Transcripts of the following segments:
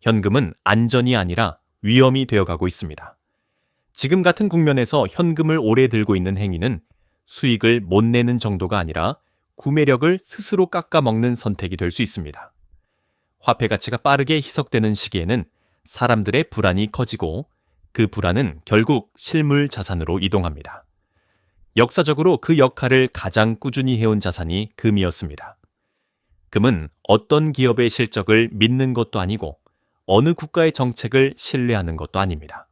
현금은 안전이 아니라 위험이 되어가고 있습니다. 지금 같은 국면에서 현금을 오래 들고 있는 행위는 수익을 못 내는 정도가 아니라 구매력을 스스로 깎아먹는 선택이 될 수 있습니다. 화폐 가치가 빠르게 희석되는 시기에는 사람들의 불안이 커지고 그 불안은 결국 실물 자산으로 이동합니다. 역사적으로 그 역할을 가장 꾸준히 해온 자산이 금이었습니다. 금은 어떤 기업의 실적을 믿는 것도 아니고 어느 국가의 정책을 신뢰하는 것도 아닙니다.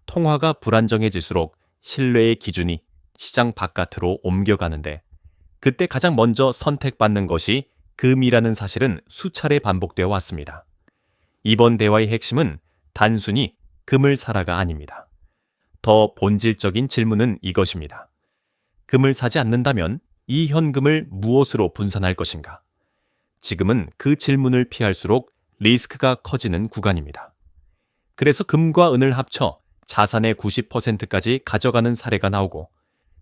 통화가 불안정해질수록 신뢰의 기준이 시장 바깥으로 옮겨가는데 그때 가장 먼저 선택받는 것이 금이라는 사실은 수차례 반복되어 왔습니다. 이번 대화의 핵심은 단순히 금을 사라가 아닙니다. 더 본질적인 질문은 이것입니다. 금을 사지 않는다면 이 현금을 무엇으로 분산할 것인가? 지금은 그 질문을 피할수록 리스크가 커지는 구간입니다. 그래서 금과 은을 합쳐 자산의 90%까지 가져가는 사례가 나오고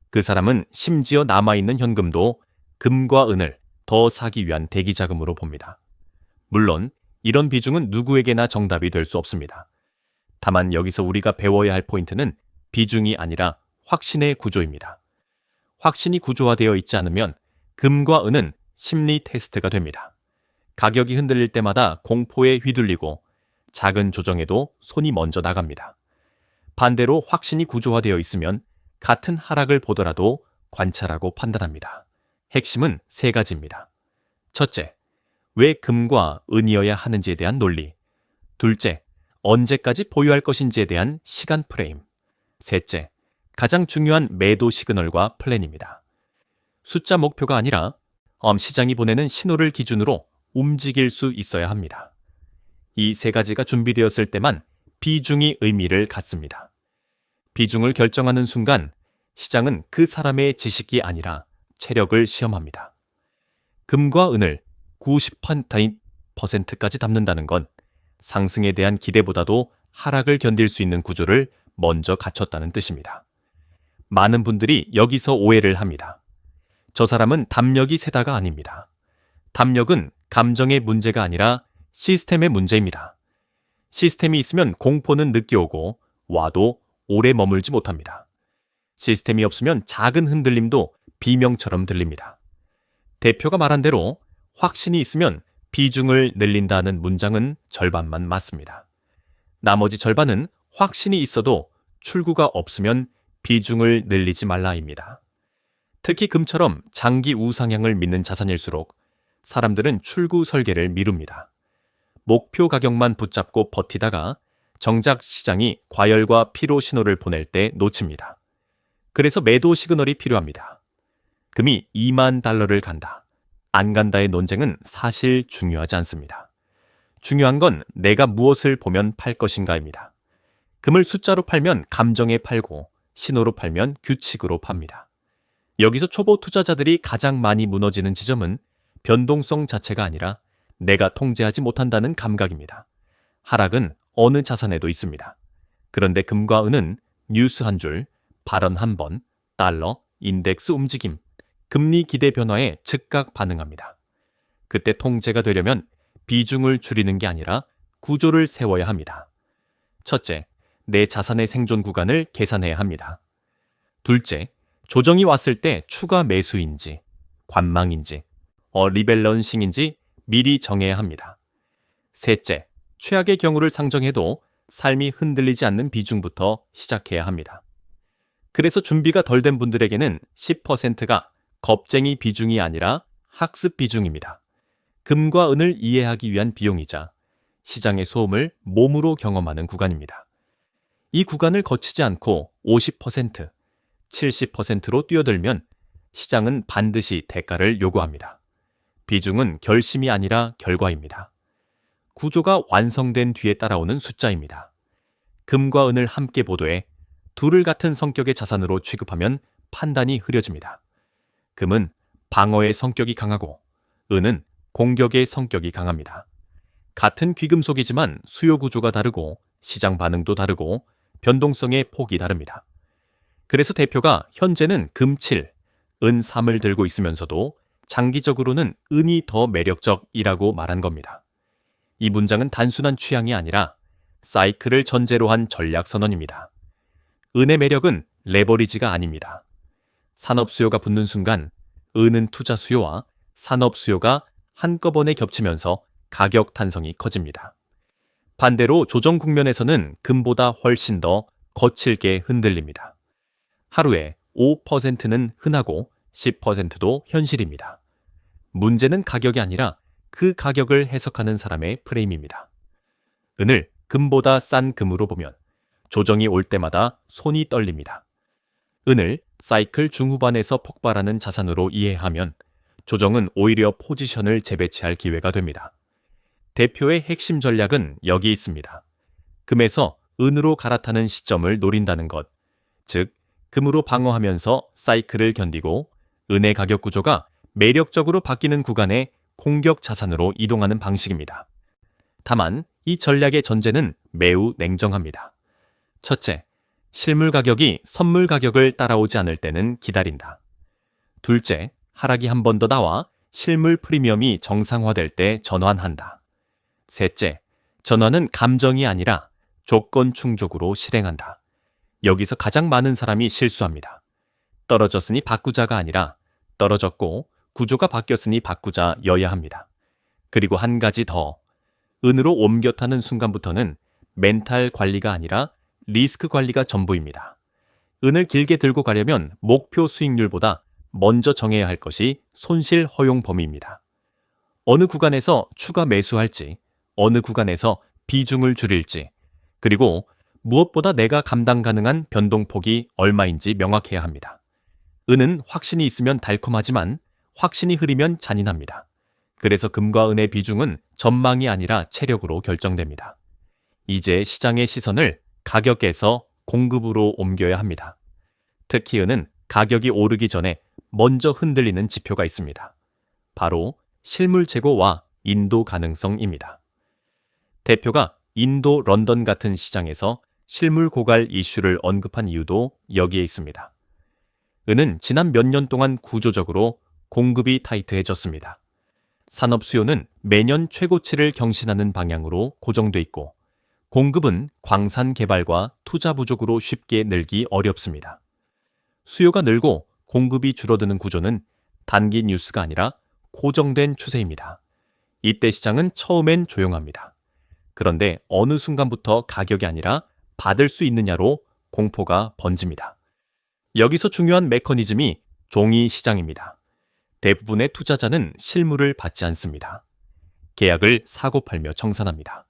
그 사람은 심지어 남아있는 현금도 금과 은을 더 사기 위한 대기자금으로 봅니다. 물론 이런 비중은 누구에게나 정답이 될 수 없습니다. 다만 여기서 우리가 배워야 할 포인트는 비중이 아니라 확신의 구조입니다. 확신이 구조화되어 있지 않으면 금과 은은 심리 테스트가 됩니다. 가격이 흔들릴 때마다 공포에 휘둘리고 작은 조정에도 손이 먼저 나갑니다. 반대로 확신이 구조화되어 있으면 같은 하락을 보더라도 관찰하고 판단합니다. 핵심은 세 가지입니다. 첫째, 왜 금과 은이어야 하는지에 대한 논리. 둘째, 언제까지 보유할 것인지에 대한 시간 프레임. 셋째, 가장 중요한 매도 시그널과 플랜입니다. 숫자 목표가 아니라 시장이 보내는 신호를 기준으로 움직일 수 있어야 합니다. 이 세 가지가 준비되었을 때만 비중이 의미를 갖습니다. 비중을 결정하는 순간 시장은 그 사람의 지식이 아니라 체력을 시험합니다. 금과 은을 90%까지 담는다는 건 상승에 대한 기대보다도 하락을 견딜 수 있는 구조를 먼저 갖췄다는 뜻입니다. 많은 분들이 여기서 오해를 합니다. 저 사람은 담력이 세다가 아닙니다. 담력은 감정의 문제가 아니라 시스템의 문제입니다. 시스템이 있으면 공포는 늦게 오고 와도 오래 머물지 못합니다. 시스템이 없으면 작은 흔들림도 비명처럼 들립니다. 대표가 말한 대로 확신이 있으면 비중을 늘린다는 문장은 절반만 맞습니다. 나머지 절반은 확신이 있어도 출구가 없으면 비중을 늘리지 말라입니다. 특히 금처럼 장기 우상향을 믿는 자산일수록 사람들은 출구 설계를 미룹니다. 목표 가격만 붙잡고 버티다가 정작 시장이 과열과 피로 신호를 보낼 때 놓칩니다. 그래서 매도 시그널이 필요합니다. 금이 2만 달러를 간다, 안 간다의 논쟁은 사실 중요하지 않습니다. 중요한 건 내가 무엇을 보면 팔 것인가입니다. 금을 숫자로 팔면 감정에 팔고 신호로 팔면 규칙으로 팝니다. 여기서 초보 투자자들이 가장 많이 무너지는 지점은 변동성 자체가 아니라 내가 통제하지 못한다는 감각입니다. 하락은 어느 자산에도 있습니다. 그런데 금과 은은 뉴스 한 줄, 발언 한 번, 달러, 인덱스 움직임, 금리 기대 변화에 즉각 반응합니다. 그때 통제가 되려면 비중을 줄이는 게 아니라 구조를 세워야 합니다. 첫째, 내 자산의 생존 구간을 계산해야 합니다. 둘째, 조정이 왔을 때 추가 매수인지, 관망인지, 리밸런싱인지 미리 정해야 합니다. 셋째, 최악의 경우를 상정해도 삶이 흔들리지 않는 비중부터 시작해야 합니다. 그래서 준비가 덜 된 분들에게는 10%가 겁쟁이 비중이 아니라 학습 비중입니다. 금과 은을 이해하기 위한 비용이자 시장의 소음을 몸으로 경험하는 구간입니다. 이 구간을 거치지 않고 50%, 70%로 뛰어들면 시장은 반드시 대가를 요구합니다. 비중은 결심이 아니라 결과입니다. 구조가 완성된 뒤에 따라오는 숫자입니다. 금과 은을 함께 보도해 둘을 같은 성격의 자산으로 취급하면 판단이 흐려집니다. 금은 방어의 성격이 강하고 은은 공격의 성격이 강합니다. 같은 귀금속이지만 수요 구조가 다르고 시장 반응도 다르고 변동성의 폭이 다릅니다. 그래서 대표가 현재는 금 7, 은 3을 들고 있으면서도 장기적으로는 은이 더 매력적이라고 말한 겁니다. 이 문장은 단순한 취향이 아니라 사이클을 전제로 한 전략 선언입니다. 은의 매력은 레버리지가 아닙니다. 산업 수요가 붙는 순간 은은 투자 수요와 산업 수요가 한꺼번에 겹치면서 가격 탄성이 커집니다. 반대로 조정 국면에서는 금보다 훨씬 더 거칠게 흔들립니다. 하루에 5%는 흔하고 10%도 현실입니다. 문제는 가격이 아니라 그 가격을 해석하는 사람의 프레임입니다. 은을 금보다 싼 금으로 보면 조정이 올 때마다 손이 떨립니다. 은을 사이클 중후반에서 폭발하는 자산으로 이해하면 조정은 오히려 포지션을 재배치할 기회가 됩니다. 대표의 핵심 전략은 여기 있습니다. 금에서 은으로 갈아타는 시점을 노린다는 것, 즉 금으로 방어하면서 사이클을 견디고 은의 가격 구조가 매력적으로 바뀌는 구간에 공격 자산으로 이동하는 방식입니다. 다만 이 전략의 전제는 매우 냉정합니다. 첫째, 실물 가격이 선물 가격을 따라오지 않을 때는 기다린다. 둘째, 하락이 한 번 더 나와 실물 프리미엄이 정상화될 때 전환한다. 셋째, 전환은 감정이 아니라 조건 충족으로 실행한다. 여기서 가장 많은 사람이 실수합니다. 떨어졌으니 바꾸자가 아니라 떨어졌고 구조가 바뀌었으니 바꾸자여야 합니다. 그리고 한 가지 더, 은으로 옮겨 타는 순간부터는 멘탈 관리가 아니라 리스크 관리가 전부입니다. 은을 길게 들고 가려면 목표 수익률보다 먼저 정해야 할 것이 손실 허용 범위입니다. 어느 구간에서 추가 매수할지, 어느 구간에서 비중을 줄일지, 그리고 무엇보다 내가 감당 가능한 변동폭이 얼마인지 명확해야 합니다. 은은 확신이 있으면 달콤하지만 확신이 흐리면 잔인합니다. 그래서 금과 은의 비중은 전망이 아니라 체력으로 결정됩니다. 이제 시장의 시선을 가격에서 공급으로 옮겨야 합니다. 특히 은은 가격이 오르기 전에 먼저 흔들리는 지표가 있습니다. 바로 실물 재고와 인도 가능성입니다. 대표가 인도, 런던 같은 시장에서 실물 고갈 이슈를 언급한 이유도 여기에 있습니다. 은은 지난 몇 년 동안 구조적으로 공급이 타이트해졌습니다. 산업 수요는 매년 최고치를 경신하는 방향으로 고정돼 있고 공급은 광산 개발과 투자 부족으로 쉽게 늘기 어렵습니다. 수요가 늘고 공급이 줄어드는 구조는 단기 뉴스가 아니라 고정된 추세입니다. 이때 시장은 처음엔 조용합니다. 그런데 어느 순간부터 가격이 아니라 받을 수 있느냐로 공포가 번집니다. 여기서 중요한 메커니즘이 종이 시장입니다. 대부분의 투자자는 실물을 받지 않습니다. 계약을 사고 팔며 청산합니다.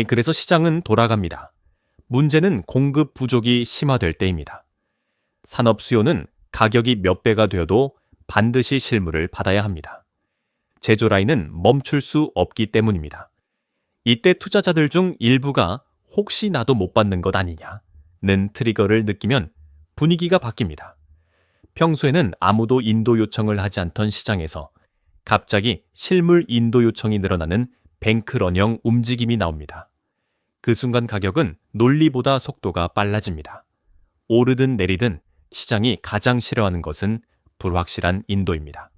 그래서 시장은 돌아갑니다. 문제는 공급 부족이 심화될 때입니다. 산업 수요는 가격이 몇 배가 되어도 반드시 실물을 받아야 합니다. 제조 라인은 멈출 수 없기 때문입니다. 이때 투자자들 중 일부가 혹시 나도 못 받는 것 아니냐는 트리거를 느끼면 분위기가 바뀝니다. 평소에는 아무도 인도 요청을 하지 않던 시장에서 갑자기 실물 인도 요청이 늘어나는 뱅크런형 움직임이 나옵니다. 그 순간 가격은 논리보다 속도가 빨라집니다. 오르든 내리든 시장이 가장 싫어하는 것은 불확실한 인도입니다.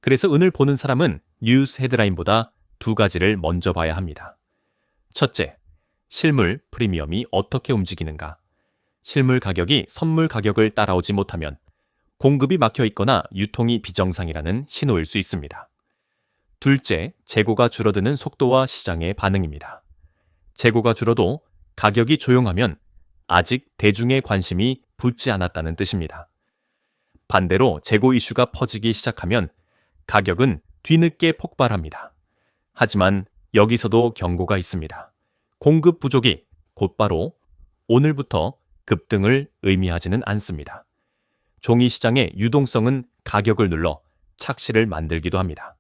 그래서 은을 보는 사람은 뉴스 헤드라인보다 두 가지를 먼저 봐야 합니다. 첫째, 실물 프리미엄이 어떻게 움직이는가? 실물 가격이 선물 가격을 따라오지 못하면 공급이 막혀 있거나 유통이 비정상이라는 신호일 수 있습니다. 둘째, 재고가 줄어드는 속도와 시장의 반응입니다. 재고가 줄어도 가격이 조용하면 아직 대중의 관심이 붙지 않았다는 뜻입니다. 반대로 재고 이슈가 퍼지기 시작하면 가격은 뒤늦게 폭발합니다. 하지만 여기서도 경고가 있습니다. 공급 부족이 곧바로 오늘부터 급등을 의미하지는 않습니다. 종이 시장의 유동성은 가격을 눌러 착시를 만들기도 합니다.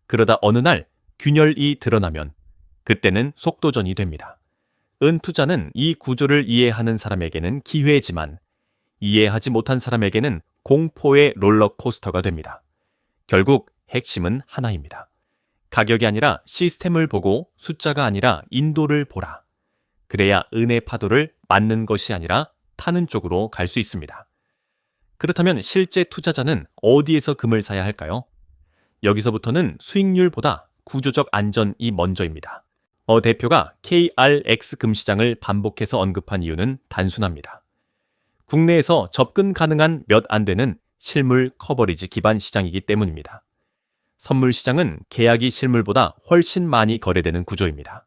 그러다 어느 날 균열이 드러나면 그때는 속도전이 됩니다. 은 투자는 이 구조를 이해하는 사람에게는 기회지만 이해하지 못한 사람에게는 공포의 롤러코스터가 됩니다. 결국 핵심은 하나입니다. 가격이 아니라 시스템을 보고 숫자가 아니라 인도를 보라. 그래야 은의 파도를 맞는 것이 아니라 타는 쪽으로 갈 수 있습니다. 그렇다면 실제 투자자는 어디에서 금을 사야 할까요? 여기서부터는 수익률보다 구조적 안전이 먼저입니다. 대표가 KRX 금시장을 반복해서 언급한 이유는 단순합니다. 국내에서 접근 가능한 몇 안 되는 실물 커버리지 기반 시장이기 때문입니다. 선물 시장은 계약이 실물보다 훨씬 많이 거래되는 구조입니다.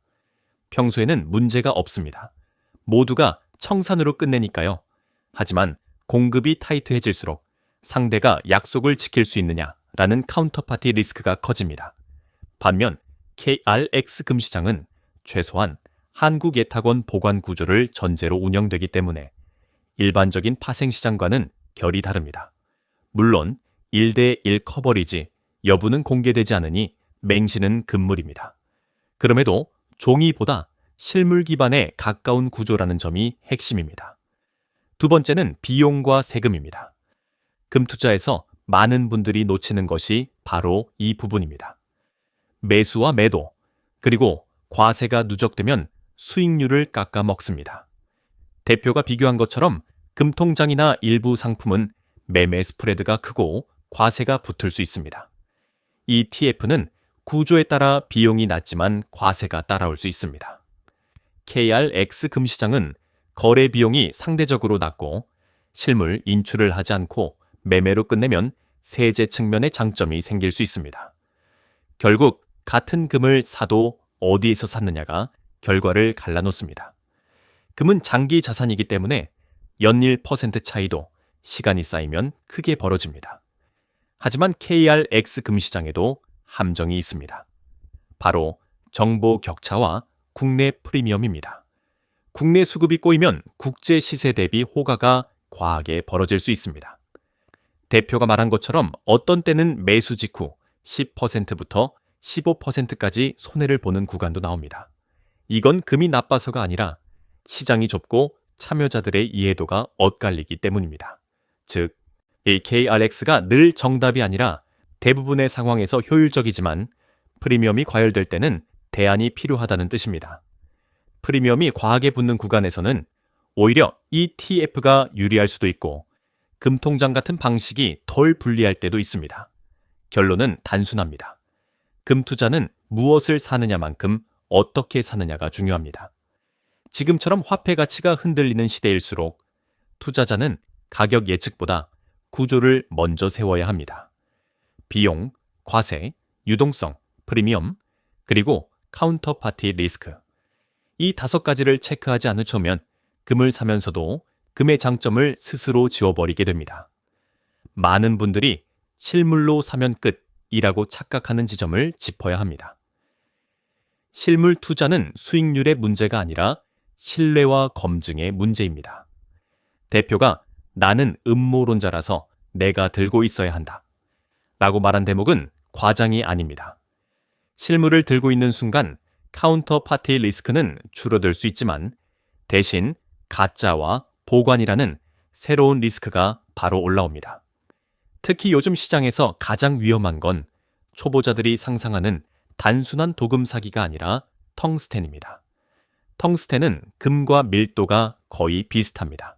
평소에는 문제가 없습니다. 모두가 청산으로 끝내니까요. 하지만 공급이 타이트해질수록 상대가 약속을 지킬 수 있느냐라는 카운터파티 리스크가 커집니다. 반면 KRX 금시장은 최소한 한국 예탁원 보관 구조를 전제로 운영되기 때문에 일반적인 파생시장과는 결이 다릅니다. 물론 1대1 커버리지 여부는 공개되지 않으니 맹신은 금물입니다. 그럼에도 종이보다 실물 기반에 가까운 구조라는 점이 핵심입니다. 두 번째는 비용과 세금입니다. 금투자에서 많은 분들이 놓치는 것이 바로 이 부분입니다. 매수와 매도, 그리고 과세가 누적되면 수익률을 깎아 먹습니다. 대표가 비교한 것처럼 금통장이나 일부 상품은 매매 스프레드가 크고 과세가 붙을 수 있습니다. ETF는 구조에 따라 비용이 낮지만 과세가 따라올 수 있습니다. KRX 금시장은 거래 비용이 상대적으로 낮고 실물 인출을 하지 않고 매매로 끝내면 세제 측면의 장점이 생길 수 있습니다. 결국 같은 금을 사도 어디에서 샀느냐가 결과를 갈라놓습니다. 금은 장기 자산이기 때문에 연일 퍼센트 차이도 시간이 쌓이면 크게 벌어집니다. 하지만 KRX 금시장에도 함정이 있습니다. 바로 정보 격차와 국내 프리미엄입니다. 국내 수급이 꼬이면 국제 시세 대비 호가가 과하게 벌어질 수 있습니다. 대표가 말한 것처럼 어떤 때는 매수 직후 10%부터 15%까지 손해를 보는 구간도 나옵니다. 이건 금이 나빠서가 아니라 시장이 좁고 참여자들의 이해도가 엇갈리기 때문입니다. 즉, 이 KRX가 늘 정답이 아니라 대부분의 상황에서 효율적이지만 프리미엄이 과열될 때는 대안이 필요하다는 뜻입니다. 프리미엄이 과하게 붙는 구간에서는 오히려 ETF가 유리할 수도 있고 금통장 같은 방식이 덜 불리할 때도 있습니다. 결론은 단순합니다. 금투자는 무엇을 사느냐만큼 어떻게 사느냐가 중요합니다. 지금처럼 화폐 가치가 흔들리는 시대일수록 투자자는 가격 예측보다 구조를 먼저 세워야 합니다. 비용, 과세, 유동성, 프리미엄, 그리고 카운터파티 리스크. 이 5가지를 체크하지 않으면 금을 사면서도 금의 장점을 스스로 지워버리게 됩니다. 많은 분들이 실물로 사면 끝이라고 착각하는 지점을 짚어야 합니다. 실물 투자는 수익률의 문제가 아니라 신뢰와 검증의 문제입니다. 대표가 나는 음모론자라서 내가 들고 있어야 한다 라고 말한 대목은 과장이 아닙니다. 실물을 들고 있는 순간 카운터파티 리스크는 줄어들 수 있지만 대신 가짜와 보관이라는 새로운 리스크가 바로 올라옵니다. 특히 요즘 시장에서 가장 위험한 건 초보자들이 상상하는 단순한 도금 사기가 아니라 텅스텐입니다. 텅스텐은 금과 밀도가 거의 비슷합니다.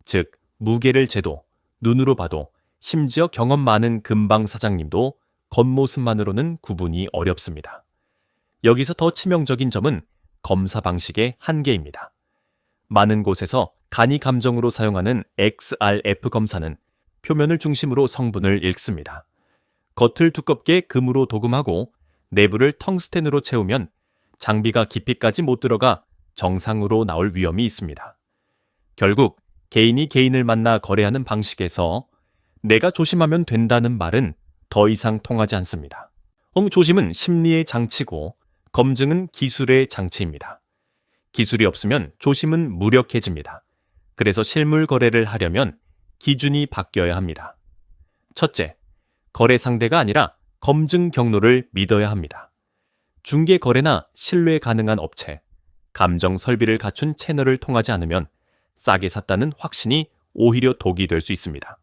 즉, 무게를 재도 눈으로 봐도 심지어 경험 많은 금방 사장님도 겉모습만으로는 구분이 어렵습니다. 여기서 더 치명적인 점은 검사 방식의 한계입니다. 많은 곳에서 간이 감정으로 사용하는 XRF 검사는 표면을 중심으로 성분을 읽습니다. 겉을 두껍게 금으로 도금하고 내부를 텅스텐으로 채우면 장비가 깊이까지 못 들어가 정상으로 나올 위험이 있습니다. 결국 개인이 개인을 만나 거래하는 방식에서 내가 조심하면 된다는 말은 더 이상 통하지 않습니다. 조심은 심리의 장치고 검증은 기술의 장치입니다. 기술이 없으면 조심은 무력해집니다. 그래서 실물 거래를 하려면 기준이 바뀌어야 합니다. 첫째, 거래 상대가 아니라 검증 경로를 믿어야 합니다. 중개 거래나 신뢰 가능한 업체, 감정 설비를 갖춘 채널을 통하지 않으면 싸게 샀다는 확신이 오히려 독이 될 수 있습니다.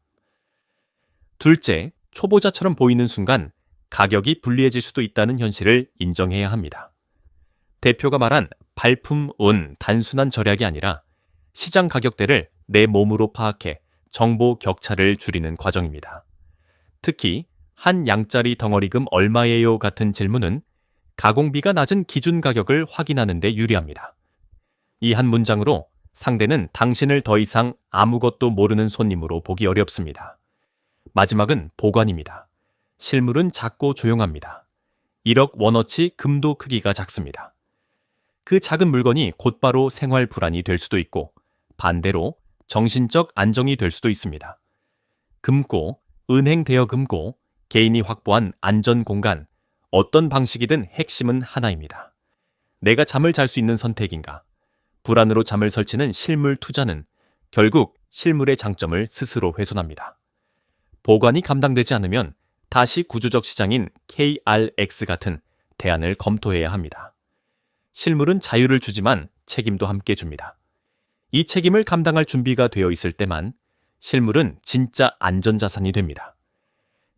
둘째, 초보자처럼 보이는 순간 가격이 불리해질 수도 있다는 현실을 인정해야 합니다. 대표가 말한 발품은 단순한 절약이 아니라 시장 가격대를 내 몸으로 파악해 정보 격차를 줄이는 과정입니다. 특히 한 양짜리 덩어리금 얼마예요 같은 질문은 가공비가 낮은 기준 가격을 확인하는 데 유리합니다. 이 한 문장으로 상대는 당신을 더 이상 아무것도 모르는 손님으로 보기 어렵습니다. 마지막은 보관입니다. 실물은 작고 조용합니다. 1억 원어치 금도 크기가 작습니다. 그 작은 물건이 곧바로 생활 불안이 될 수도 있고 반대로 정신적 안정이 될 수도 있습니다. 금고, 은행 대여 금고, 개인이 확보한 안전 공간, 어떤 방식이든 핵심은 하나입니다. 내가 잠을 잘 수 있는 선택인가? 불안으로 잠을 설치는 실물 투자는 결국 실물의 장점을 스스로 훼손합니다. 보관이 감당되지 않으면 다시 구조적 시장인 KRX 같은 대안을 검토해야 합니다. 실물은 자유를 주지만 책임도 함께 줍니다. 이 책임을 감당할 준비가 되어 있을 때만 실물은 진짜 안전자산이 됩니다.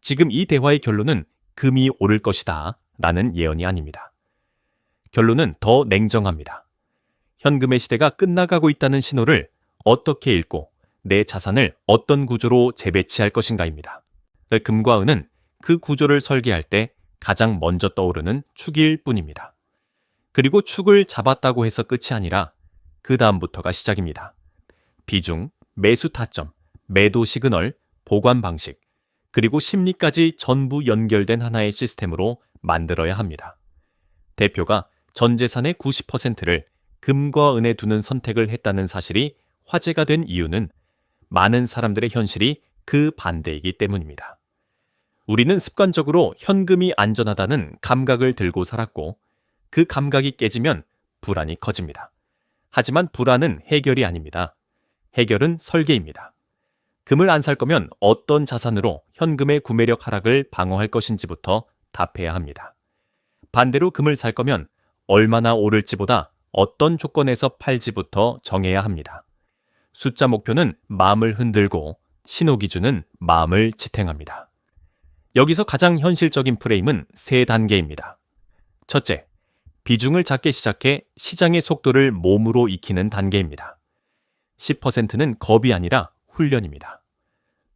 지금 이 대화의 결론은 금이 오를 것이다 라는 예언이 아닙니다. 결론은 더 냉정합니다. 현금의 시대가 끝나가고 있다는 신호를 어떻게 읽고 내 자산을 어떤 구조로 재배치할 것인가입니다. 금과 은은 그 구조를 설계할 때 가장 먼저 떠오르는 축일 뿐입니다. 그리고 축을 잡았다고 해서 끝이 아니라 그 다음부터가 시작입니다. 비중, 매수 타점, 매도 시그널, 보관 방식, 그리고 심리까지 전부 연결된 하나의 시스템으로 만들어야 합니다. 대표가 전 재산의 90%를 금과 은에 두는 선택을 했다는 사실이 화제가 된 이유는 많은 사람들의 현실이 그 반대이기 때문입니다. 우리는 습관적으로 현금이 안전하다는 감각을 들고 살았고 그 감각이 깨지면 불안이 커집니다. 하지만 불안은 해결이 아닙니다. 해결은 설계입니다. 금을 안 살 거면 어떤 자산으로 현금의 구매력 하락을 방어할 것인지부터 답해야 합니다. 반대로 금을 살 거면 얼마나 오를지보다 어떤 조건에서 팔지부터 정해야 합니다. 숫자 목표는 마음을 흔들고 신호 기준은 마음을 지탱합니다. 여기서 가장 현실적인 프레임은 3단계입니다. 첫째, 비중을 작게 시작해 시장의 속도를 몸으로 익히는 단계입니다. 10%는 겁이 아니라 훈련입니다.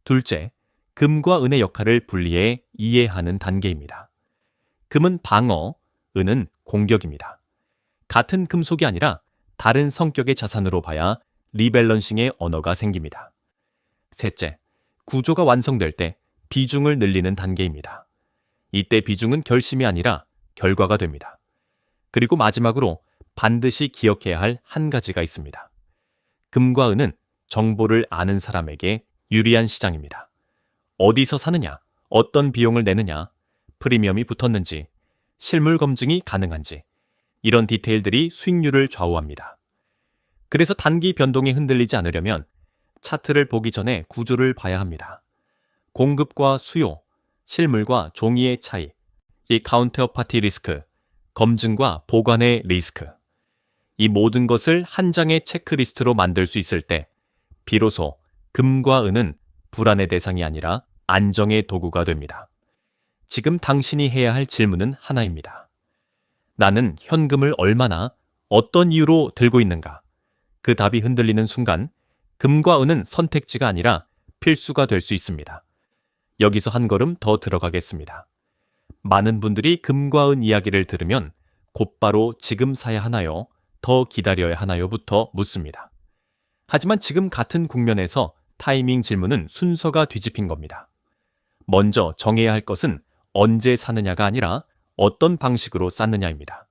둘째, 금과 은의 역할을 분리해 이해하는 단계입니다. 금은 방어, 은은 공격입니다. 같은 금속이 아니라 다른 성격의 자산으로 봐야 리밸런싱의 언어가 생깁니다. 셋째, 구조가 완성될 때 비중을 늘리는 단계입니다. 이때 비중은 결심이 아니라 결과가 됩니다. 그리고 마지막으로 반드시 기억해야 할 한 가지가 있습니다. 금과 은은 정보를 아는 사람에게 유리한 시장입니다. 어디서 사느냐, 어떤 비용을 내느냐, 프리미엄이 붙었는지, 실물 검증이 가능한지, 이런 디테일들이 수익률을 좌우합니다. 그래서 단기 변동에 흔들리지 않으려면 차트를 보기 전에 구조를 봐야 합니다. 공급과 수요, 실물과 종이의 차이, 이 카운터파티 리스크, 검증과 보관의 리스크, 이 모든 것을 한 장의 체크리스트로 만들 수 있을 때 비로소 금과 은은 불안의 대상이 아니라 안정의 도구가 됩니다. 지금 당신이 해야 할 질문은 하나입니다. 나는 현금을 얼마나, 어떤 이유로 들고 있는가? 그 답이 흔들리는 순간 금과 은은 선택지가 아니라 필수가 될 수 있습니다. 여기서 한 걸음 더 들어가겠습니다. 많은 분들이 금과 은 이야기를 들으면 곧바로 지금 사야 하나요? 더 기다려야 하나요?부터 묻습니다. 하지만 지금 같은 국면에서 타이밍 질문은 순서가 뒤집힌 겁니다. 먼저 정해야 할 것은 언제 사느냐가 아니라 어떤 방식으로 쌓느냐입니다.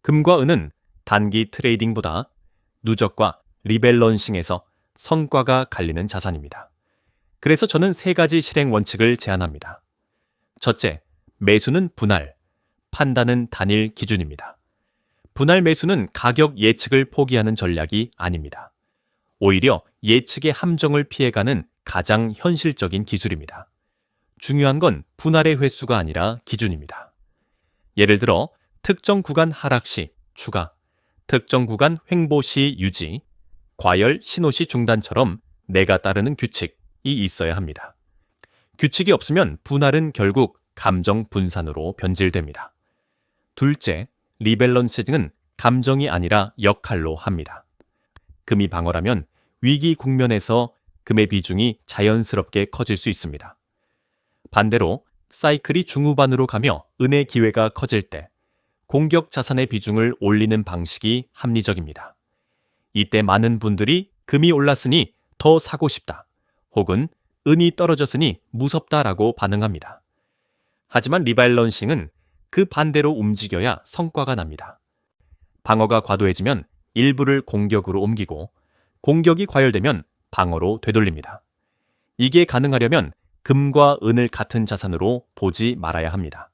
금과 은은 단기 트레이딩보다 누적과 리밸런싱에서 성과가 갈리는 자산입니다. 그래서 저는 3가지 실행 원칙을 제안합니다. 첫째, 매수는 분할, 판단은 단일 기준입니다. 분할 매수는 가격 예측을 포기하는 전략이 아닙니다. 오히려 예측의 함정을 피해가는 가장 현실적인 기술입니다. 중요한 건 분할의 횟수가 아니라 기준입니다. 예를 들어 특정 구간 하락 시 추가, 특정 구간 횡보 시 유지, 과열 신호 시 중단처럼 내가 따르는 규칙이 있어야 합니다. 규칙이 없으면 분할은 결국 감정 분산으로 변질됩니다. 둘째, 리밸런싱은 감정이 아니라 역할로 합니다. 금이 방어라면 위기 국면에서 금의 비중이 자연스럽게 커질 수 있습니다. 반대로 사이클이 중후반으로 가며 은의 기회가 커질 때 공격 자산의 비중을 올리는 방식이 합리적입니다. 이때 많은 분들이 금이 올랐으니 더 사고 싶다, 혹은 은이 떨어졌으니 무섭다라고 반응합니다. 하지만 리밸런싱은 그 반대로 움직여야 성과가 납니다. 방어가 과도해지면 일부를 공격으로 옮기고 공격이 과열되면 방어로 되돌립니다. 이게 가능하려면 금과 은을 같은 자산으로 보지 말아야 합니다.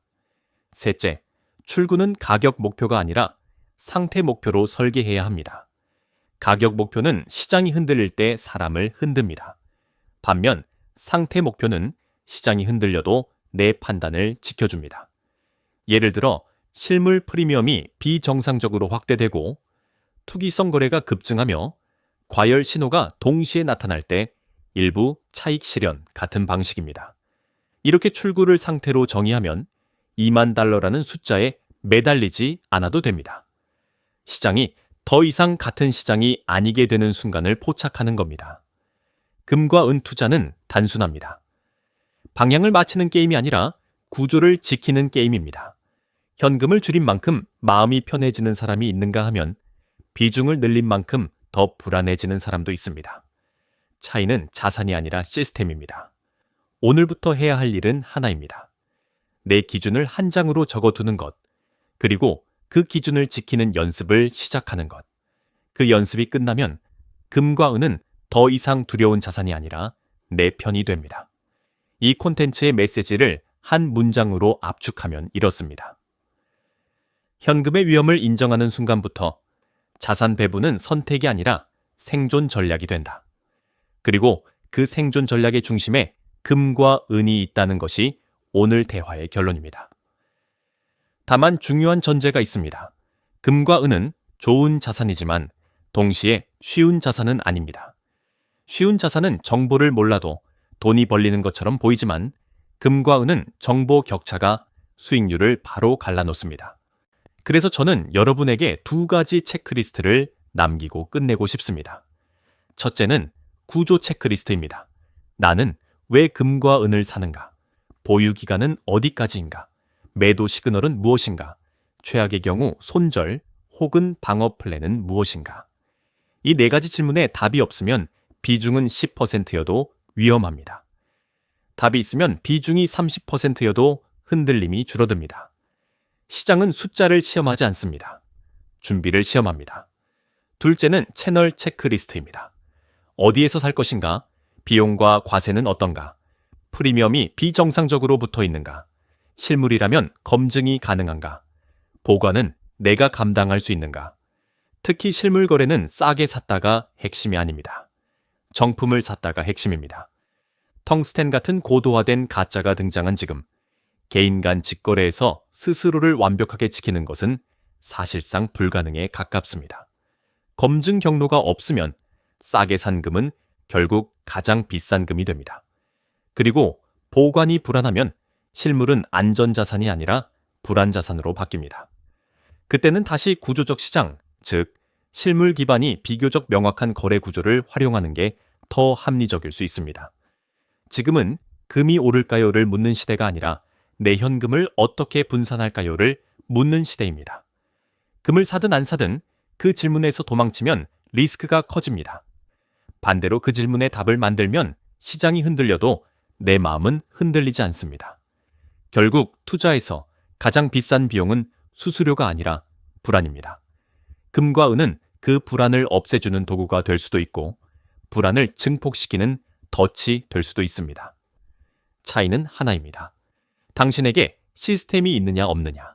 셋째, 출구는 가격 목표가 아니라 상태 목표로 설계해야 합니다. 가격 목표는 시장이 흔들릴 때 사람을 흔듭니다. 반면 상태 목표는 시장이 흔들려도 내 판단을 지켜줍니다. 예를 들어 실물 프리미엄이 비정상적으로 확대되고 투기성 거래가 급증하며 과열 신호가 동시에 나타날 때 일부 차익 실현 같은 방식입니다. 이렇게 출구를 상태로 정의하면 2만 달러라는 숫자에 매달리지 않아도 됩니다. 시장이 더 이상 같은 시장이 아니게 되는 순간을 포착하는 겁니다. 금과 은 투자는 단순합니다. 방향을 맞추는 게임이 아니라 구조를 지키는 게임입니다. 현금을 줄인 만큼 마음이 편해지는 사람이 있는가 하면 비중을 늘린 만큼 더 불안해지는 사람도 있습니다. 차이는 자산이 아니라 시스템입니다. 오늘부터 해야 할 일은 하나입니다. 내 기준을 한 장으로 적어두는 것, 그리고 그 기준을 지키는 연습을 시작하는 것. 그 연습이 끝나면 금과 은은 더 이상 두려운 자산이 아니라 내 편이 됩니다. 이 콘텐츠의 메시지를 한 문장으로 압축하면 이렇습니다. 현금의 위험을 인정하는 순간부터 자산 배분은 선택이 아니라 생존 전략이 된다. 그리고 그 생존 전략의 중심에 금과 은이 있다는 것이 오늘 대화의 결론입니다. 다만 중요한 전제가 있습니다. 금과 은은 좋은 자산이지만 동시에 쉬운 자산은 아닙니다. 쉬운 자산은 정보를 몰라도 돈이 벌리는 것처럼 보이지만 금과 은은 정보 격차가 수익률을 바로 갈라놓습니다. 그래서 저는 여러분에게 두 가지 체크리스트를 남기고 끝내고 싶습니다. 첫째는 구조 체크리스트입니다. 나는 왜 금과 은을 사는가? 보유 기간은 어디까지인가? 매도 시그널은 무엇인가? 최악의 경우 손절 혹은 방어 플랜은 무엇인가? 이 네 가지 질문에 답이 없으면 비중은 10%여도 위험합니다. 답이 있으면 비중이 30%여도 흔들림이 줄어듭니다. 시장은 숫자를 시험하지 않습니다. 준비를 시험합니다. 둘째는 채널 체크리스트입니다. 어디에서 살 것인가? 비용과 과세는 어떤가? 프리미엄이 비정상적으로 붙어 있는가? 실물이라면 검증이 가능한가? 보관은 내가 감당할 수 있는가? 특히 실물 거래는 싸게 샀다가 핵심이 아닙니다. 정품을 샀다가 핵심입니다. 텅스텐 같은 고도화된 가짜가 등장한 지금 개인 간 직거래에서 스스로를 완벽하게 지키는 것은 사실상 불가능에 가깝습니다. 검증 경로가 없으면 싸게 산 금은 결국 가장 비싼 금이 됩니다. 그리고 보관이 불안하면 실물은 안전자산이 아니라 불안자산으로 바뀝니다. 그때는 다시 구조적 시장, 즉 실물 기반이 비교적 명확한 거래 구조를 활용하는 게 더 합리적일 수 있습니다. 지금은 금이 오를까요를 묻는 시대가 아니라 내 현금을 어떻게 분산할까요를 묻는 시대입니다. 금을 사든 안 사든 그 질문에서 도망치면 리스크가 커집니다. 반대로 그 질문에 답을 만들면 시장이 흔들려도 내 마음은 흔들리지 않습니다. 결국 투자에서 가장 비싼 비용은 수수료가 아니라 불안입니다. 금과 은은 그 불안을 없애주는 도구가 될 수도 있고 불안을 증폭시키는 덫이 될 수도 있습니다. 차이는 하나입니다. 당신에게 시스템이 있느냐 없느냐,